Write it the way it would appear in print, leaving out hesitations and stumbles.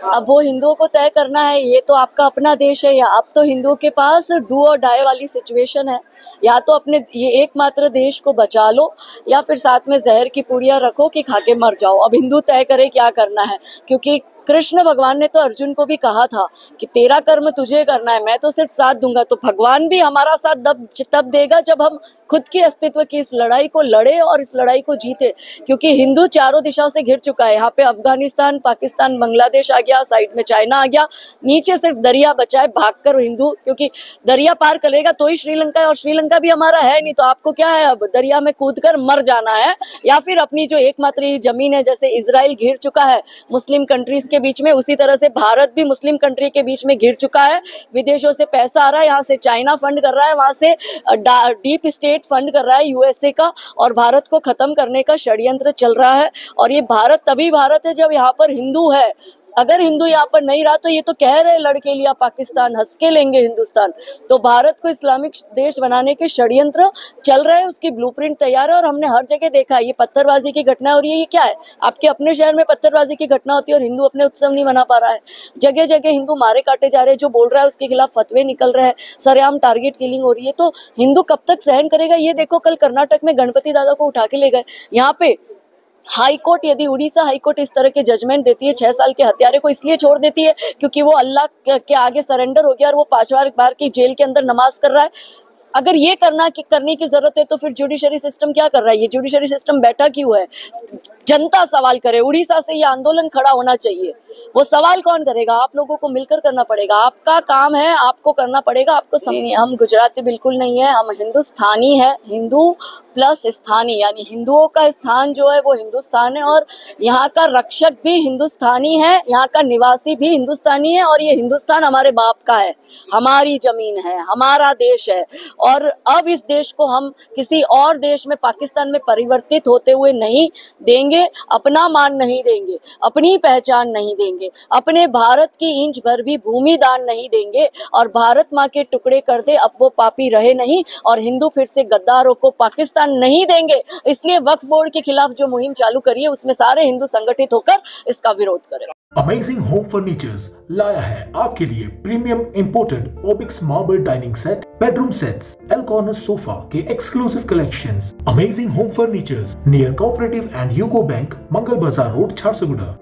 अब वो हिंदुओं को तय करना है, ये तो आपका अपना देश है। या अब तो हिंदुओं के पास डू और डाई वाली सिचुएशन है, या तो अपने ये एकमात्र देश को बचा लो या फिर साथ में जहर की पुड़िया रखो कि खा के मर जाओ। अब हिंदू तय करे क्या करना है, क्योंकि कृष्ण भगवान ने तो अर्जुन को भी कहा था कि तेरा कर्म तुझे करना है, मैं तो सिर्फ साथ दूंगा। तो भगवान भी हमारा साथ तब देगा जब हम खुद की अस्तित्व की इस लड़ाई को लड़े और इस लड़ाई को जीते, क्योंकि हिंदू चारों दिशाओं से घिर चुका है। यहाँ पे अफगानिस्तान, पाकिस्तान, बांग्लादेश आ गया, साइड में चाइना आ गया, नीचे सिर्फ दरिया बचा है। भागकर हिंदू, क्योंकि दरिया पार करेगा तो ही श्रीलंका है, और श्रीलंका भी हमारा है नहीं, तो आपको क्या है, अब दरिया में कूदकर मर जाना है, या फिर अपनी जो एकमात्र जमीन है, जैसे इजराइल घिर चुका है मुस्लिम कंट्रीज के बीच में, उसी तरह से भारत भी मुस्लिम कंट्री के बीच में घिर चुका है। विदेशों से पैसा आ रहा है, यहाँ से चाइना फंड कर रहा है, वहां से डीप स्टेट फंड कर रहा है यूएसए का, और भारत को खत्म करने का षड्यंत्र चल रहा है। और ये भारत तभी भारत है जब यहाँ पर हिंदू है। अगर हिंदू यहाँ पर नहीं रहा तो ये तो कह रहे लड़के लिया पाकिस्तान, हंस के लेंगे हिंदुस्तान। तो भारत को इस्लामिक देश बनाने के षड्यंत्र चल रहे हैं, उसकी ब्लूप्रिंट तैयार है, और हमने हर जगह देखा है। ये पत्थरबाजी की घटना हो रही है, ये क्या है? आपके अपने शहर में पत्थरबाजी की घटना होती है और हिंदू अपने उत्सव नहीं मना पा रहा है। जगह जगह हिंदू मारे काटे जा रहे हैं, जो बोल रहा है उसके खिलाफ फतवे निकल रहे हैं, सरेआम टारगेट किलिंग हो रही है। तो हिंदू कब तक सहन करेगा? ये देखो, कल कर्नाटक में गणपति दादा को उठा के ले गए। यहाँ पे हाई कोर्ट, यदि उड़ीसा हाई कोर्ट इस तरह के जजमेंट देती है, 6 साल के हत्यारे को इसलिए छोड़ देती है क्योंकि वो अल्लाह के आगे सरेंडर हो गया और वो 5 बार की जेल के अंदर नमाज कर रहा है। अगर ये करने की जरूरत है तो फिर जुडिशरी सिस्टम क्या कर रहा है? ये जुडिशरी सिस्टम बैठा क्यों है? जनता सवाल करे। उड़ीसा से ये आंदोलन खड़ा होना चाहिए। वो सवाल कौन करेगा? आप लोगों को मिलकर करना पड़ेगा। आपका काम है, आपको करना पड़ेगा। हम गुजराती बिल्कुल नहीं है, हम हिंदुस्तानी है। हिंदू प्लस स्थानी, यानी हिंदुओं का स्थान जो है वो हिंदुस्तान है, और यहाँ का रक्षक भी हिंदुस्तानी है, यहाँ का निवासी भी हिंदुस्तानी है, और ये हिंदुस्तान हमारे बाप का है, हमारी जमीन है, हमारा देश है। और अब इस देश को हम किसी और देश में, पाकिस्तान में परिवर्तित होते हुए नहीं देंगे। अपना मान नहीं देंगे, अपनी पहचान नहीं देंगे, अपने भारत की इंच भर भी भूमि दान नहीं देंगे। और भारत माँ के टुकड़े कर दे, अब वो पापी रहे नहीं, और हिंदू फिर से गद्दारों को पाकिस्तान नहीं देंगे। इसलिए वक्फ बोर्ड के खिलाफ जो मुहिम चालू करी है उसमें सारे हिंदू संगठित होकर इसका विरोध करें। अमेजिंग होम फर्नीचर्स लाया है आपके लिए premium imported onyx marble dining set, bedroom sets, L corner sofa के exclusive collections. Amazing home furnitures near cooperative and UCO bank, Mangal Bazaar road, Jharsuguda.